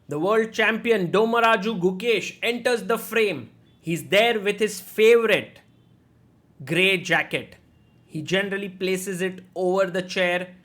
The world champion Domaraju Gukesh enters the frame. He's there with his favorite grey jacket. He generally places it over the chair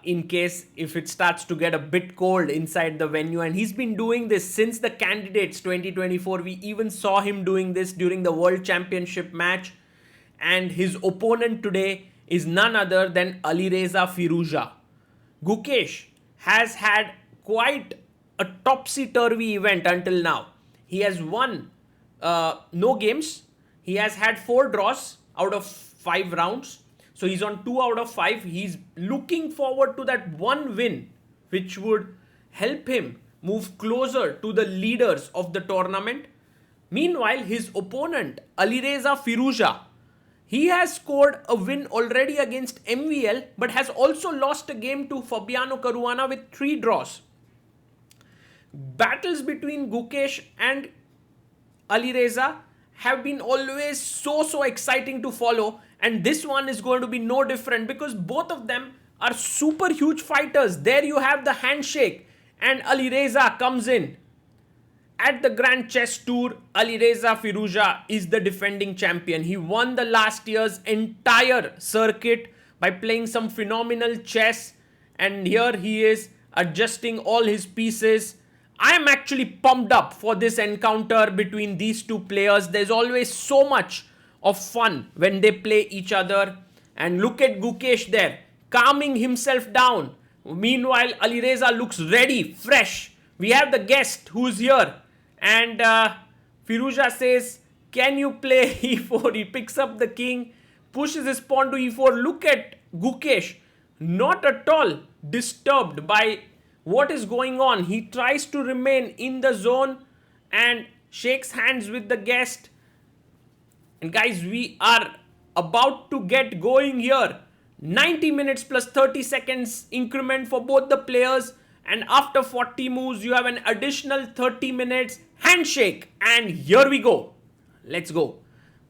in case if it starts to get a bit cold inside the venue, and he's been doing this since the candidates 2024. We even saw him doing this during the world championship match, and his opponent today is none other than Alireza Firouzja. Gukesh has had quite a topsy-turvy event until now. He has won no games. He has had 4 draws out of 5 rounds. So he's on 2 out of 5. He's looking forward to that one win, which would help him move closer to the leaders of the tournament. Meanwhile, his opponent, Alireza Firouzja, he has scored a win already against MVL, but has also lost a game to Fabiano Caruana with 3 draws. Battles between Gukesh and Alireza have been always so exciting to follow, and this one is going to be no different because both of them are super huge fighters. There you have the handshake, and Alireza comes in. At the Grand Chess Tour, Alireza Firouzja is the defending champion. He won the last year's entire circuit by playing some phenomenal chess, and here he is adjusting all his pieces. I am actually pumped up for this encounter between these two players. There's always so much of fun when they play each other. And look at Gukesh there, calming himself down. Meanwhile, Alireza looks ready, fresh. We have the guest who's here. And Firouzja says, can you play e4? He picks up the king, pushes his pawn to e4. Look at Gukesh, not at all disturbed by what is going on. He tries to remain in the zone and shakes hands with the guest. And guys, we are about to get going here. 90 minutes plus 30 seconds increment for both the players. And after 40 moves, you have an additional 30 minutes handshake. And here we go. Let's go.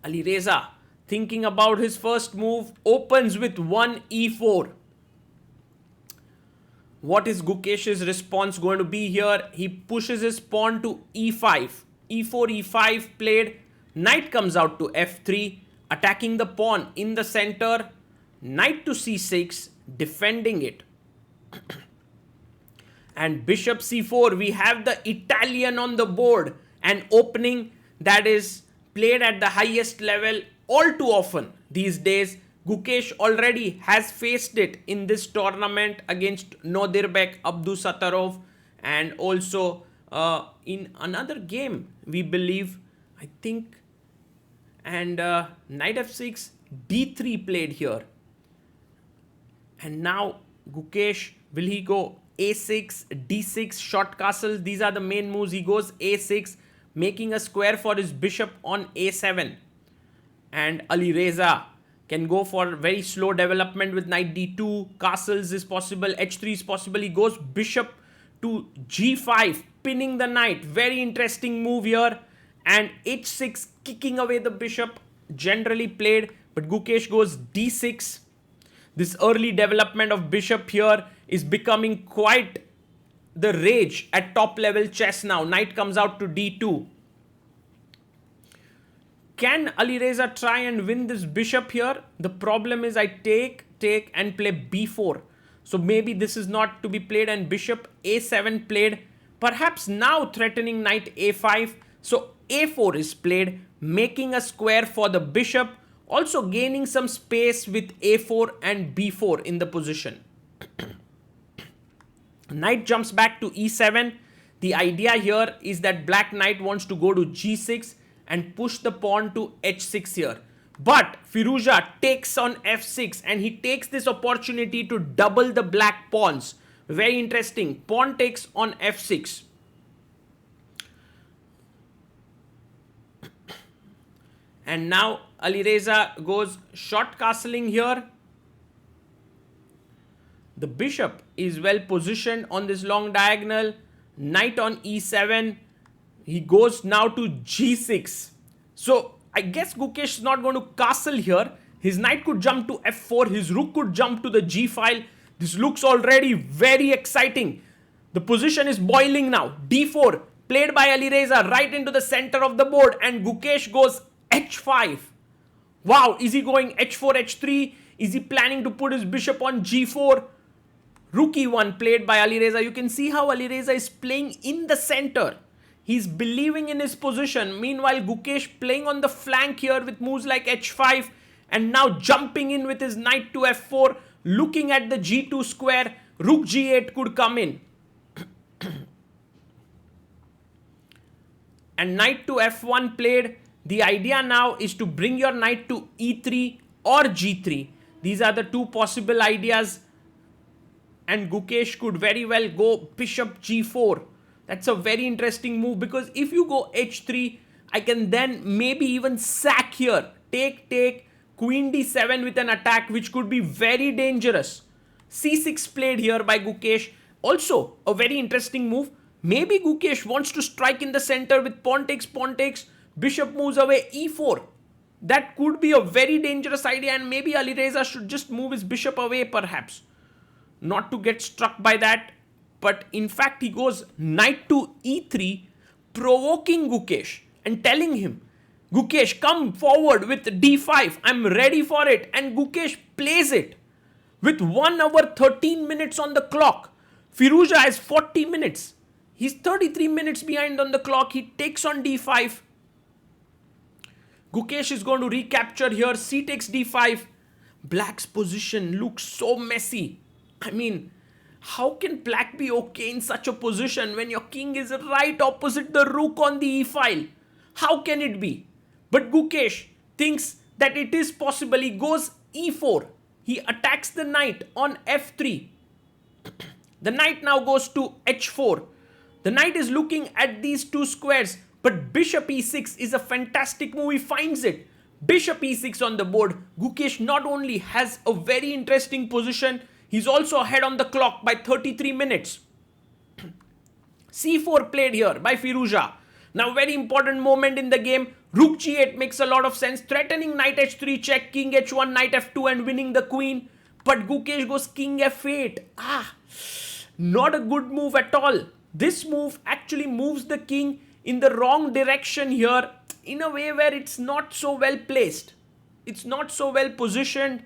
Alireza, thinking about his first move, opens with 1 e4. What is Gukesh's response going to be here? He pushes his pawn to e5. e4, e5 played. Knight comes out to f3, attacking the pawn in the center. Knight to c6, defending it. And bishop c4, we have the Italian on the board. An opening that is played at the highest level all too often these days. Gukesh already has faced it in this tournament against Nodirbek Abdusattorov, and also in another game, we believe, I think. And knight f6, d3 played here. And now Gukesh, will he go a6, d6, short castles? These are the main moves. He goes a6, making a square for his bishop on a7. And Alireza can go for very slow development with knight d2. Castles is possible, h3 is possible. He goes bishop to g5, pinning the knight. Very interesting move here. And h6, kicking away the bishop, generally played. But Gukesh goes d6. This early development of bishop here is becoming quite the rage at top level chess now. Knight comes out to d2. Can Alireza try and win this bishop here? The problem is I take and play b4. So maybe this is not to be played, and bishop a7 played. Perhaps now threatening knight a5. So a4 is played, making a square for the bishop. Also gaining some space with a4 and b4 in the position. Knight jumps back to e7. The idea here is that black knight wants to go to g6 and push the pawn to h6 here. But Firouzja takes on f6, and he takes this opportunity to double the black pawns. Very interesting. Pawn takes on f6. And now Alireza goes short castling here. The bishop is well positioned on this long diagonal. Knight on e7. He goes now to g6. So I guess Gukesh is not going to castle here. His knight could jump to f4. His rook could jump to the g file. This looks already very exciting. The position is boiling now. D4 played by Alireza right into the center of the board, and Gukesh goes H5. Wow, is he going H4, H3? Is he planning to put his bishop on G4? Rook E1 played by Alireza. You can see how Alireza is playing in the center. He's believing in his position. Meanwhile, Gukesh playing on the flank here with moves like H5 and now jumping in with his knight to F4, looking at the G2 square. Rook G8 could come in. And knight to F1 played. The idea now is to bring your knight to E3 or G3. These are the two possible ideas. And Gukesh could very well go bishop G4. That's a very interesting move, because if you go H3, I can then maybe even sack here. Take, Queen D7 with an attack, which could be very dangerous. C6 played here by Gukesh. Also, a very interesting move. Maybe Gukesh wants to strike in the center with pawn takes, bishop moves away, E4. That could be a very dangerous idea, and maybe Alireza should just move his bishop away perhaps. Not to get struck by that. But in fact, he goes knight to E3, provoking Gukesh and telling him, Gukesh, come forward with D5. I'm ready for it. And Gukesh plays it with 1 hour 13 minutes on the clock. Firouzja has 40 minutes. He's 33 minutes behind on the clock. He takes on D5. Gukesh is going to recapture here. C takes D5. Black's position looks so messy. I mean, how can black be okay in such a position when your king is right opposite the rook on the e file? How can it be? But Gukesh thinks that it is possible. He goes e4. He attacks the knight on f3. The knight now goes to h4. The knight is looking at these two squares, but bishop e6 is a fantastic move. He finds it. Bishop e6 on the board. Gukesh not only has a very interesting position, he's also ahead on the clock by 33 minutes. c4 played here by Firouzja. Now very important moment in the game. Rook g8 makes a lot of sense. Threatening knight h3 check, king h1, knight f2 and winning the queen. But Gukesh goes king f8. Not a good move at all. This move actually moves the king in the wrong direction here, in a way where it's not so well placed. It's not so well positioned.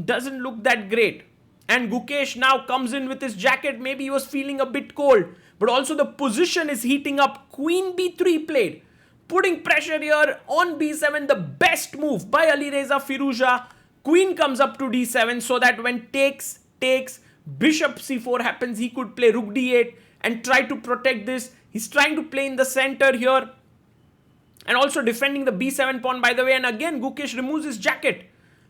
Doesn't look that great. And Gukesh now comes in with his jacket. Maybe he was feeling a bit cold. But also the position is heating up. Queen b3 played. Putting pressure here on b7. The best move by Alireza Firouzja. Queen comes up to d7 so that when takes, bishop c4 happens, he could play rook d8 and try to protect this. He's trying to play in the center here. And also defending the b7 pawn, by the way. And again, Gukesh removes his jacket.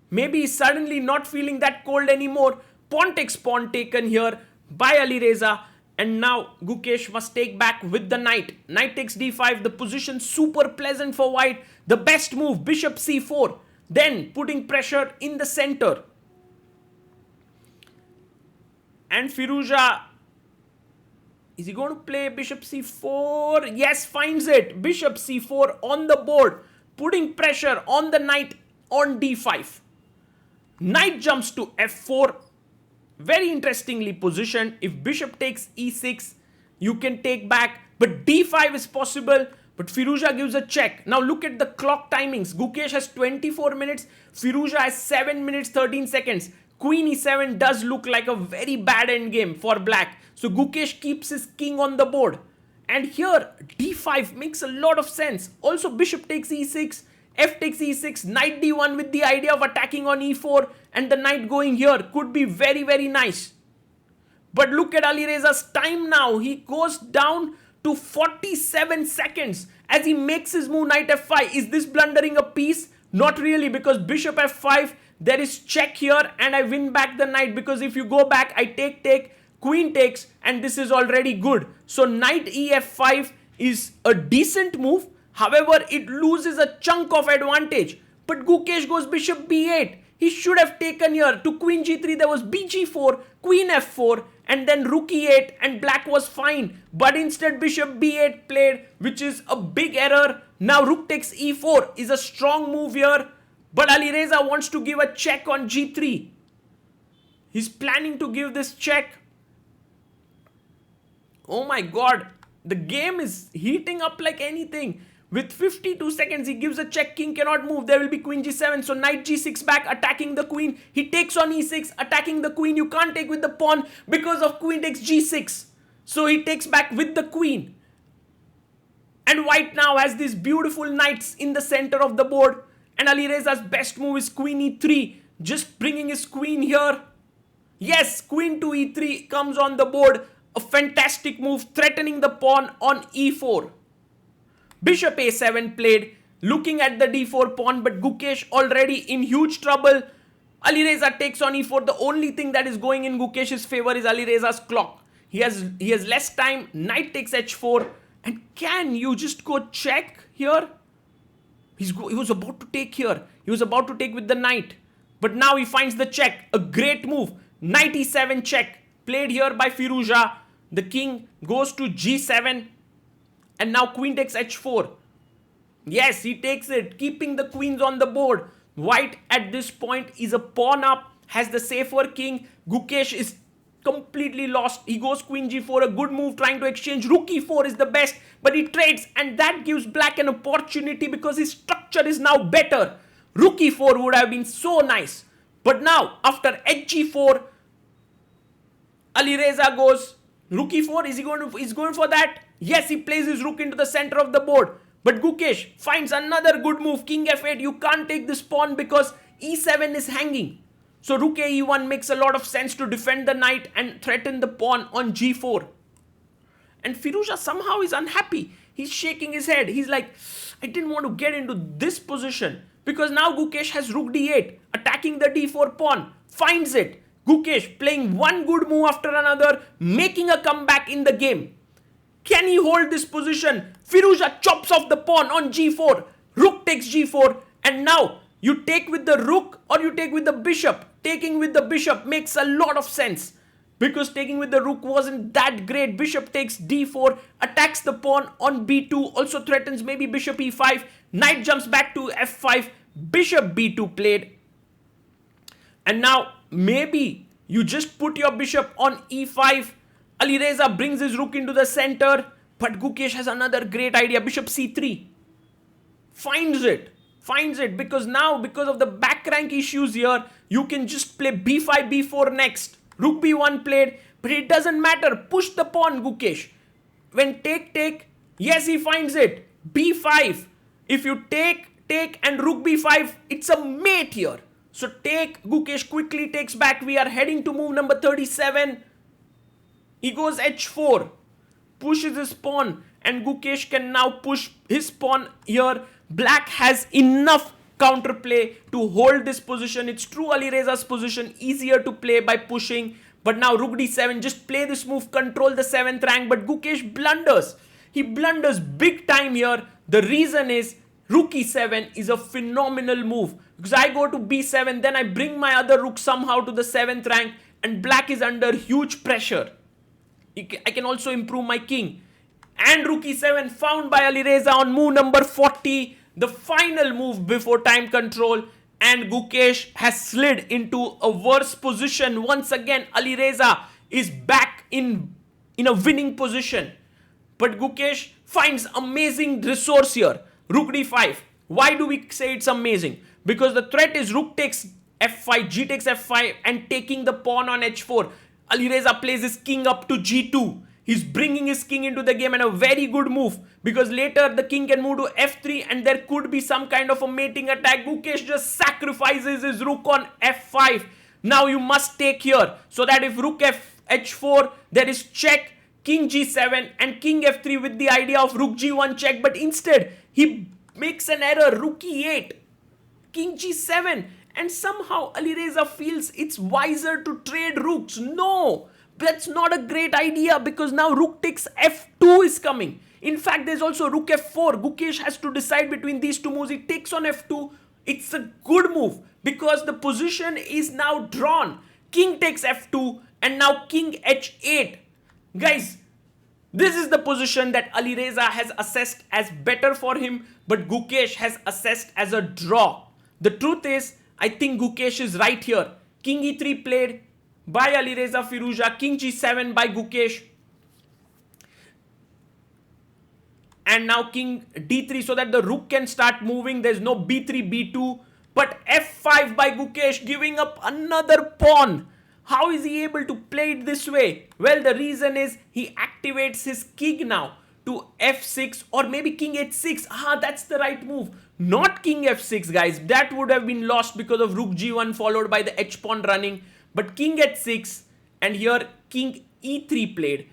Maybe he's suddenly not feeling that cold anymore. Pawn takes pawn taken here by Alireza. And now Gukesh must take back with the knight. Knight takes d5. The position super pleasant for white. The best move, bishop c4. Then putting pressure in the center. And Firouzja, is he going to play bishop c4? Yes, finds it. Bishop c4 on the board. Putting pressure on the knight on d5. Knight jumps to f4. Very interestingly positioned. If bishop takes e6, you can take back. But d5 is possible. But Firouzja gives a check. Now look at the clock timings. Gukesh has 24 minutes. Firouzja has 7 minutes 13 seconds. Queen e7 does look like a very bad endgame for black. So Gukesh keeps his king on the board. And here d5 makes a lot of sense. Also bishop takes e6. F takes e6. Knight d1 with the idea of attacking on e4. And the knight going here could be very, very nice. But look at Alireza's time now. He goes down to 47 seconds as he makes his move knight f5. Is this blundering a piece? Not really, because bishop f5, there is check here and I win back the knight, because if you go back, I take, queen takes, and this is already good. So knight ef5 is a decent move. However, it loses a chunk of advantage. But Gukesh goes bishop b8. He should have taken here. To queen g3, there was bg4, queen f4, and then rook e8, and black was fine. But instead, bishop b8 played, which is a big error. Now rook takes e4 is a strong move here. But Alireza wants to give a check on g3. He's planning to give this check. Oh my god, the game is heating up like anything. With 52 seconds, he gives a check, king cannot move. There will be queen g7, so knight g6 back, attacking the queen. He takes on e6, attacking the queen. You can't take with the pawn because of queen takes g6. So he takes back with the queen. And white now has these beautiful knights in the center of the board. And Alireza's best move is queen e3, just bringing his queen here. Yes, queen to e3 comes on the board. A fantastic move, threatening the pawn on e4. Bishop a7 played, looking at the d4 pawn, but Gukesh already in huge trouble. Alireza takes on e4. The only thing that is going in Gukesh's favor is Alireza's clock. He has less time. Knight takes h4. And can you just go check here? He was about to take here. He was about to take with the knight. But now he finds the check. A great move. Knight e7 check. Played here by Firouzja. The king goes to g7. And now queen takes h4. Yes, he takes it, keeping the queens on the board. White at this point is a pawn up, has the safer king. Gukesh is completely lost. He goes queen g4, a good move, trying to exchange. Rook e4 is the best, but he trades, and that gives black an opportunity because his structure is now better. Rook e4 would have been so nice. But now, after hg4, Alireza goes rook e4. He's going for that? Yes, he plays his rook into the center of the board. But Gukesh finds another good move. King f8. You can't take this pawn because e7 is hanging. So rook a e1 makes a lot of sense to defend the knight and threaten the pawn on g4. And Firouzja somehow is unhappy. He's shaking his head. He's like, I didn't want to get into this position. Because now Gukesh has rook d8. Attacking the d4 pawn. Finds it. Gukesh playing one good move after another. Making a comeback in the game. Can he hold this position? Firouzja chops off the pawn on g4. Rook takes g4. And now you take with the rook or you take with the bishop. Taking with the bishop makes a lot of sense. Because taking with the rook wasn't that great. Bishop takes d4. Attacks the pawn on b2. Also threatens maybe bishop e5. Knight jumps back to f5. Bishop b2 played. And now maybe you just put your bishop on e5. Alireza brings his rook into the center. But Gukesh has another great idea. Bishop c3. Finds it. Because now, because of the back rank issues here, you can just play b5, b4 next. Rook b1 played. But it doesn't matter. Push the pawn, Gukesh. When take. Yes, he finds it. b5. If you take and rook b5, it's a mate here. So take. Gukesh quickly takes back. We are heading to move number 37. He goes h4, pushes his pawn, and Gukesh can now push his pawn here. Black has enough counterplay to hold this position. It's true Alireza's position, easier to play by pushing. But now rook d7, just play this move, control the 7th rank. But Gukesh blunders. He blunders big time here. The reason is rook e7 is a phenomenal move. Because I go to b7, then I bring my other rook somehow to the 7th rank. And black is under huge pressure. I can also improve my king. And rook e7 found by Alireza on move number 40. The final move before time control. And Gukesh has slid into a worse position. Once again, Alireza is back in a winning position. But Gukesh finds amazing resource here. Rook d5. Why do we say it's amazing? Because the threat is rook takes f5, g takes f5 and taking the pawn on h4. Alireza plays his king up to g2. He's bringing his king into the game and a very good move. Because later the king can move to f3 and there could be some kind of a mating attack. Gukesh just sacrifices his rook on f5. Now you must take here. So that if rook h4, there is check, king g7 and king f3 with the idea of rook g1 check. But instead, he makes an error. Rook e8, king g7. And somehow Alireza feels it's wiser to trade rooks. No, that's not a great idea because now rook takes f2 is coming. In fact, there's also rook f4. Gukesh has to decide between these two moves. He takes on f2. It's a good move because the position is now drawn. King takes f2 and now king h8. Guys, this is the position that Alireza has assessed as better for him, but Gukesh has assessed as a draw. The truth is, I think Gukesh is right here. King e3 played by Alireza Firouzja. King g7 by Gukesh. and now king d3 so that the rook can start moving. There's no b3, b2, but f5 by Gukesh, giving up another pawn. How is he able to play it this way? Well, the reason is he activates his king now to f6 or maybe king h6. That's the right move. Not king f6, guys. That would have been lost because of rook g1 followed by the h pawn running. But king h6 and here king e3 played.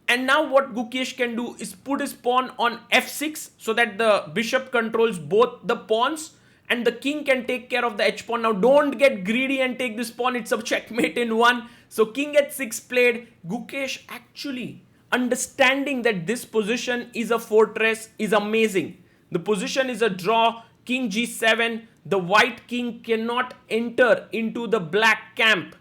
And now what Gukesh can do is put his pawn on f6 so that the bishop controls both the pawns and the king can take care of the h pawn. Now don't get greedy and take this pawn. It's a checkmate in one. So king h6 played. Gukesh actually understanding that this position is a fortress is amazing. The position is a draw. King g7. The white king cannot enter into the black camp.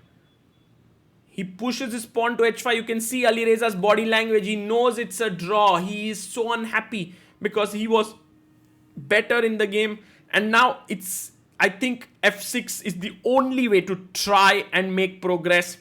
He pushes his pawn to h5. You can see Alireza's body language. He knows it's a draw. He is so unhappy because he was better in the game. And now it's, I think f6 is the only way to try and make progress.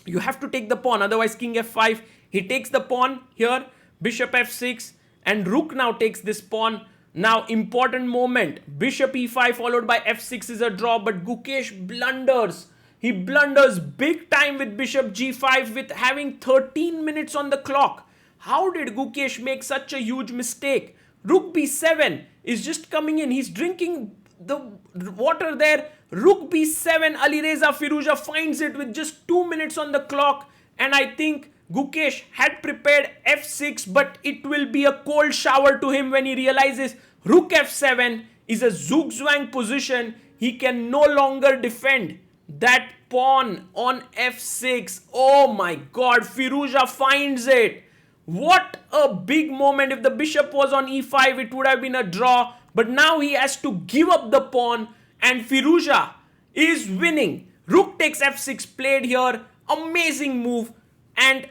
You have to take the pawn. Otherwise king f5. He takes the pawn here. Bishop f6. And rook now takes this pawn. Now important moment. Bishop e5 followed by f6 is a draw. But Gukesh blunders. He blunders big time with bishop g5 with having 13 minutes on the clock. How did Gukesh make such a huge mistake? Rook b7 is just coming in. He's drinking the water there. Rook b7. Alireza Firouzja finds it with just 2 minutes on the clock. And I think Gukesh had prepared f6, but it will be a cold shower to him when he realizes rook f7 is a zugzwang position. He can no longer defend. That pawn on f6. Oh my god, Firouzja finds it. What a big moment. If the bishop was on e5, it would have been a draw. But now he has to give up the pawn and Firouzja is winning. Rook takes f6 played here. Amazing move. And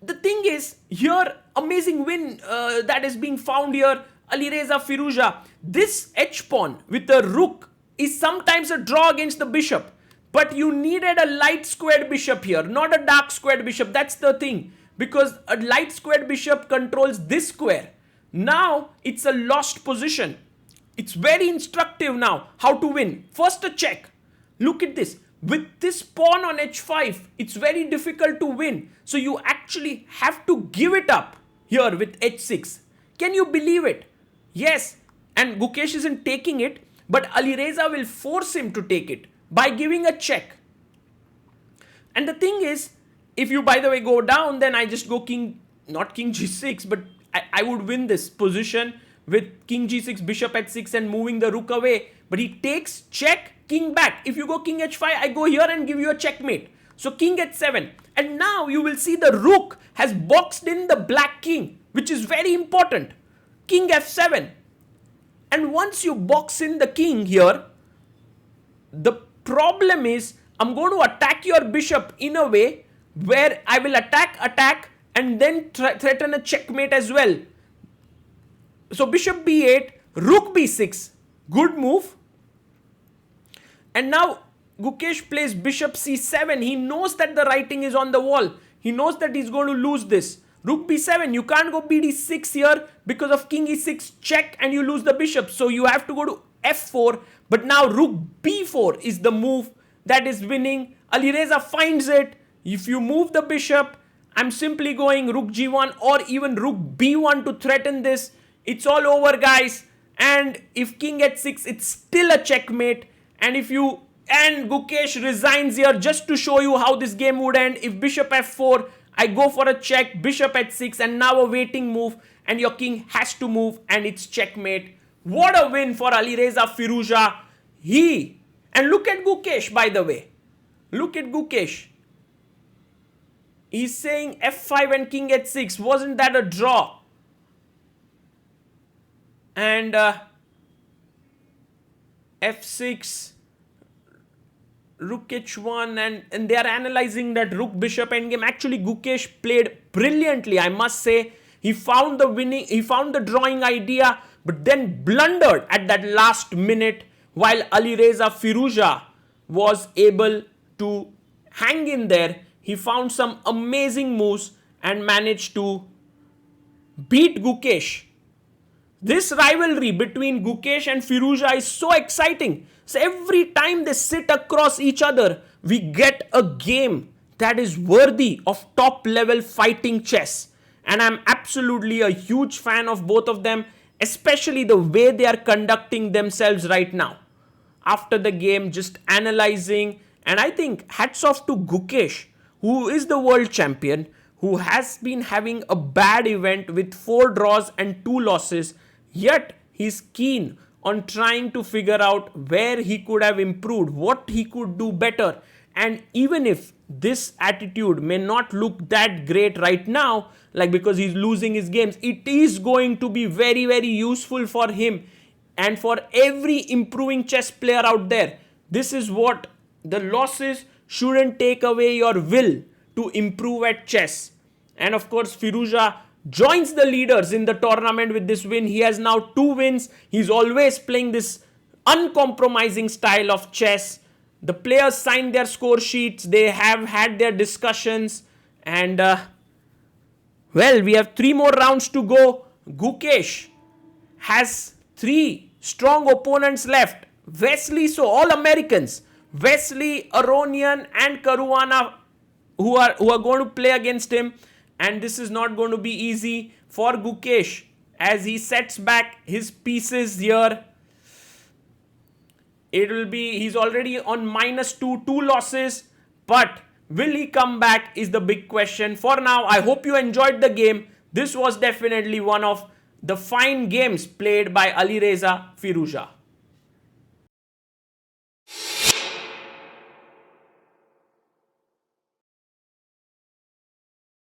the thing is, here, amazing win that is being found here. Alireza Firouzja. This h-pawn with the rook is sometimes a draw against the bishop. But you needed a light squared bishop here, not a dark squared bishop. That's the thing. Because a light squared bishop controls this square. Now, it's a lost position. It's very instructive now how to win. First a check. Look at this. With this pawn on h5, it's very difficult to win. So you actually have to give it up here with h6. Can you believe it? Yes. And Gukesh isn't taking it, but Alireza will force him to take it by giving a check. And the thing is, if you, by the way, go down, then I just go king, not king g6, but I would win this position with king g6, bishop h6 and moving the rook away. But he takes check, king back. If you go king h5, I go here and give you a checkmate. So king h7. And now you will see the rook has boxed in the black king, which is very important. King f7. And once you box in the king here, the problem is I'm going to attack your bishop in a way where I will attack and then threaten a checkmate as well. So bishop b8, rook b6. Good move. And now Gukesh plays bishop c7. He knows that the writing is on the wall. He knows that he's going to lose this. Rook b7. You can't go bd6 here because of king e6 check and you lose the bishop. So you have to go to f4. But now rook b4 is the move that is winning. Alireza finds it. If you move the bishop, I'm simply going rook g1 or even rook b1 to threaten this. It's all over, guys. And if king h6, it's still a checkmate. And Gukesh resigns here just to show you how this game would end. If bishop f4, I go for a check, bishop h6, and now a waiting move. And your king has to move and it's checkmate. What a win for Alireza Firouzja. And look at Gukesh, by the way. Look at Gukesh. He's saying f5 and king h6. Wasn't that a draw? And f6, rook h1, and they are analyzing that rook bishop endgame. Actually, Gukesh played brilliantly, I must say. He found the drawing idea, but then blundered at that last minute, while Alireza Firouzja was able to hang in there. He found some amazing moves and managed to beat Gukesh. This rivalry between Gukesh and Firouzja is so exciting. So every time they sit across each other, we get a game that is worthy of top level fighting chess. And I'm absolutely a huge fan of both of them, especially the way they are conducting themselves right now. After the game, just analyzing, and I think hats off to Gukesh, who is the world champion, who has been having a bad event with 4 draws and 2 losses, yet he's keen on trying to figure out where he could have improved, what he could do better. And even if this attitude may not look that great right now, like because he's losing his games, it is going to be very, very useful for him and for every improving chess player out there. This is what the losses shouldn't take away your will to improve at chess. And of course, Firouzja joins the leaders in the tournament with this win. He has now 2 wins. He's always playing this uncompromising style of chess. The players signed their score sheets. They have had their discussions. And, well, we have 3 more rounds to go. Gukesh has 3 strong opponents left. Wesley, so all Americans. Wesley, Aronian and Caruana who are going to play against him. And this is not going to be easy for Gukesh as he sets back his pieces here. It will be, he's already on -2, 2 losses. But will he come back is the big question. For now, I hope you enjoyed the game. This was definitely one of the fine games played by Alireza Firouzja.